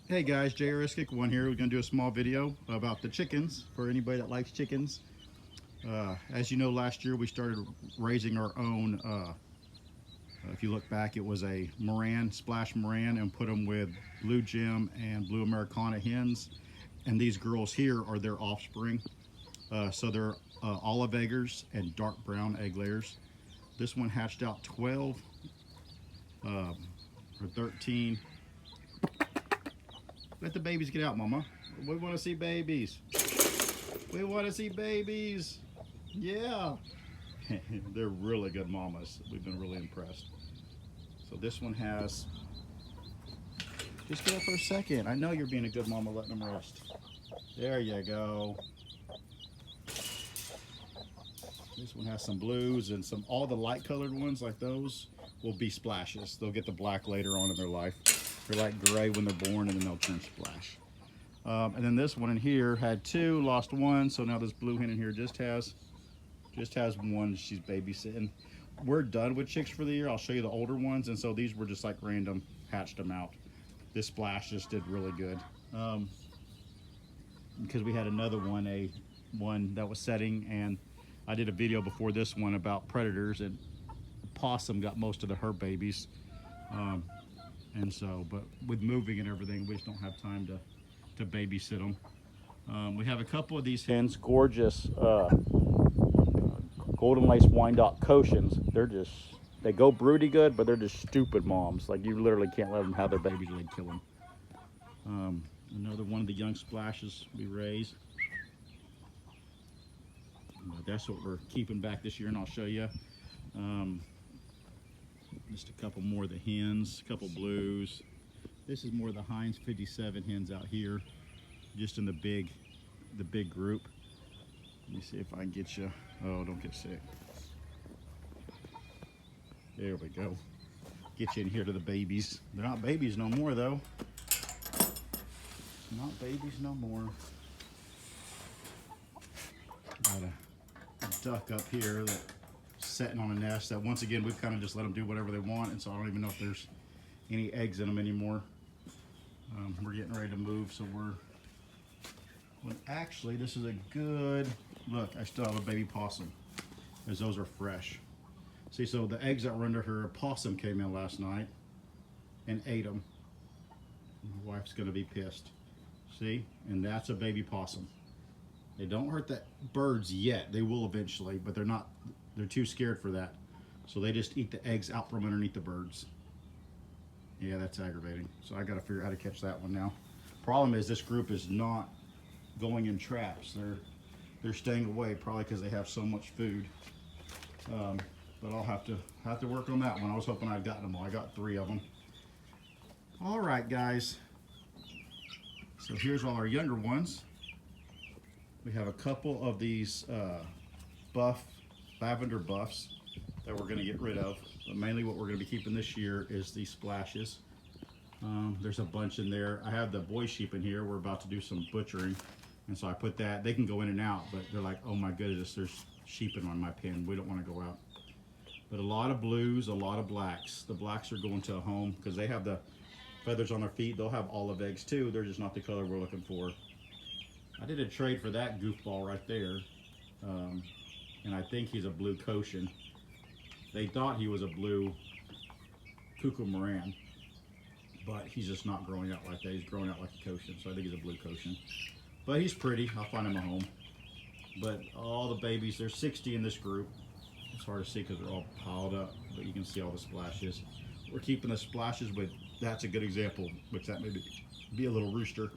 Hey guys, JRS1 here. We're going to do a small video about the chickens for anybody that likes chickens. As you know, last year we started raising our own. If you look back, it was a Moran, Splash Moran, and put them with Blue Gem and Blue Americana hens. And these girls here are their offspring. So they're olive eggers and dark brown egg layers. This one hatched out 12 or 13. Let the babies get out, Mama. We want to see babies. We want to see babies. Yeah. They're really good mamas. We've been really impressed. So this one has, just get up for a second. I know you're being a good mama letting them rest. There you go. This one has some blues and all the light colored ones like those will be splashes. They'll get the black later on in their life. They're like gray when they're born and then they'll turn splash. And then this one in here had two, lost one. So now this blue hen in here just has one she's babysitting. We're done with chicks for the year. I'll show you the older ones. And so these were just like random, hatched them out. This splash just did really good. Because we had another one, one that was setting, and I did a video before this one about predators, and possum got most of her babies. And so, but with moving and everything, we just don't have time to babysit them. We have a couple of these hens, gorgeous golden lace Wyandotte Cochins. They go broody good, but they're just stupid moms. Like, you literally can't let them have their babies or they'd kill them. Another one of the young splashes we raise. But that's what we're keeping back this year, and I'll show you. Just a couple more of the hens, a couple blues. This is more of the Heinz 57 hens out here, just in the big group. Let me see if I can get you. Oh, don't get sick. There we go. Get you in here to the babies. They're not babies no more, though. Not babies no more. Got a duck up here that's sitting on a nest that, once again, we've kind of just let them do whatever they want, and so I don't even know if there's any eggs in them anymore. We're getting ready to move, so well, actually, this is a good look. I still have a baby possum, as those are fresh. See, so the eggs that were under her, a possum came in last night and ate them. My wife's gonna be pissed. See, and that's a baby possum. They don't hurt the birds yet. They will eventually, but they're too scared for that. So they just eat the eggs out from underneath the birds. Yeah, that's aggravating. So I gotta figure out how to catch that one now. Problem is, this group is not going in traps. They're staying away, probably because they have so much food. But I'll have to work on that one. I was hoping I'd gotten them all. I got 3 of them. All right, guys. So here's all our younger ones. We have a couple of these lavender buffs that we're going to get rid of. But mainly what we're going to be keeping this year is these splashes. There's a bunch in there. I have the boy sheep in here. We're about to do some butchering. And so I put that. They can go in and out, but they're like, oh my goodness, there's sheep in my pen. We don't want to go out. But a lot of blues, a lot of blacks. The blacks are going to a home because they have the feathers on their feet. They'll have olive eggs too. They're just not the color we're looking for. I did a trade for that goofball right there. And I think he's a blue Cochin. They thought he was a blue Cuckoo Moran, but he's just not growing out like that. He's growing out like a Cochin, so I think he's a blue Cochin. But he's pretty. I'll find him a home. But all the babies, there's 60 in this group. It's hard to see because they're all piled up, but you can see all the splashes. We're keeping the splashes with, that's a good example, which that may be a little rooster,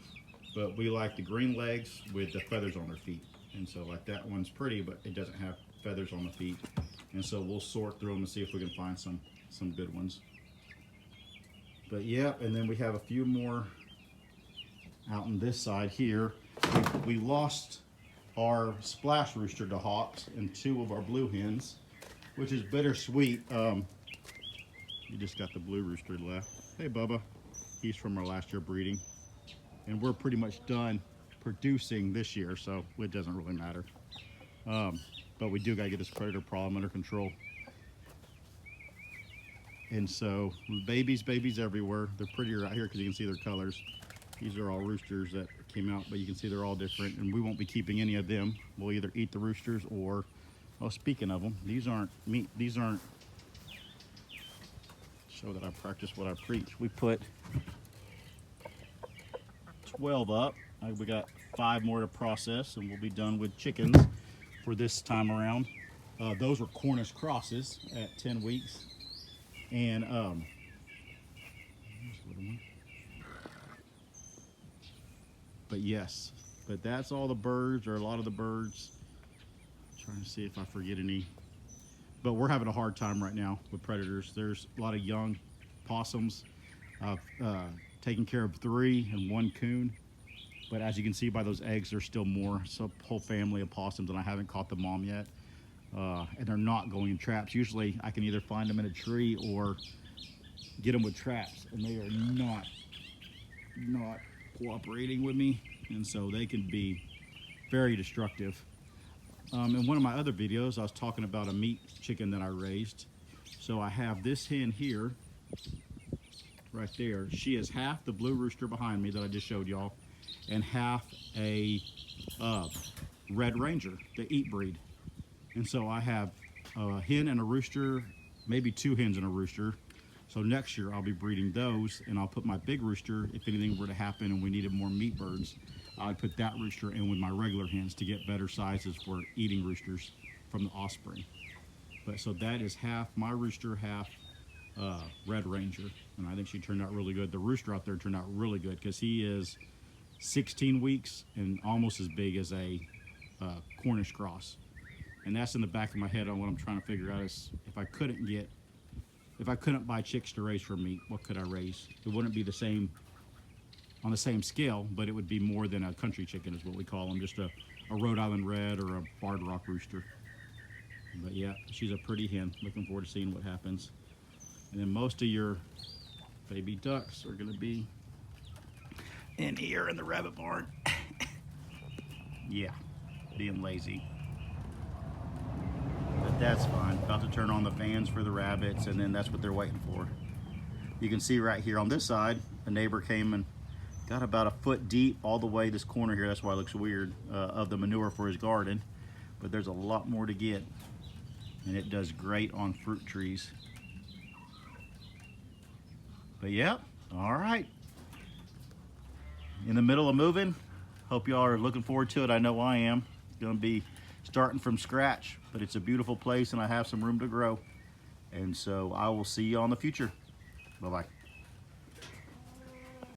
but we like the green legs with the feathers on their feet. And so like that one's pretty, but it doesn't have feathers on the feet. And so we'll sort through them and see if we can find some good ones. But yeah, and then we have a few more out on this side here. We lost our splash rooster to hawks and 2 of our blue hens, which is bittersweet. You just got the blue rooster left. Hey, Bubba. He's from our last year breeding. And we're pretty much done producing this year, so it doesn't really matter. But we do gotta get this predator problem under control. And so babies everywhere. They're prettier out here because you can see their colors. These are all roosters that came out, but you can see they're all different, and we won't be keeping any of them. We'll either eat the roosters or, well, speaking of them, these aren't meat. These aren't, show that I practice what I preach. We put 12 up. We got 5 more to process, and we'll be done with chickens for this time around. Those were Cornish crosses at 10 weeks. And but yes, but that's all the birds, or a lot of the birds. I'm trying to see if I forget any. But we're having a hard time right now with predators. There's a lot of young possums. I've taken care of 3 and 1 coon. But as you can see by those eggs, there's still more. So a whole family of possums, and I haven't caught the mom yet. And they're not going in traps. Usually I can either find them in a tree or get them with traps, and they are not cooperating with me, and so they can be very destructive. In one of my other videos, I was talking about a meat chicken that I raised. So I have this hen here, right there. She is half the blue rooster behind me that I just showed y'all, and half a red ranger, the eat breed. And so I have a hen and a rooster, maybe 2 hens and a rooster. So next year I'll be breeding those, and I'll put my big rooster, if anything were to happen and we needed more meat birds, I'd put that rooster in with my regular hens to get better sizes for eating roosters from the offspring. But so that is half my rooster, half Red Ranger, and I think she turned out really good. The rooster out there turned out really good because he is 16 weeks and almost as big as a Cornish cross. And that's in the back of my head on what I'm trying to figure out is if I couldn't buy chicks to raise for meat, what could I raise? It wouldn't be the same, on the same scale, but it would be more than a country chicken is what we call them, just a Rhode Island Red or a Barred Rock rooster. But yeah, she's a pretty hen. Looking forward to seeing what happens. And then most of your baby ducks are gonna be in here in the rabbit barn. Yeah, being lazy. But that's fine. About to turn on the fans for the rabbits, and then that's what they're waiting for. You can see right here on this side, a neighbor came and got about a foot deep all the way this corner here. That's why it looks weird, of the manure for his garden. But there's a lot more to get, and it does great on fruit trees. But yeah, all right. In the middle of moving. Hope y'all are looking forward to it. I know I am. It's gonna be starting from scratch, but it's a beautiful place and I have some room to grow. And so I will see you all in the future. Bye-bye.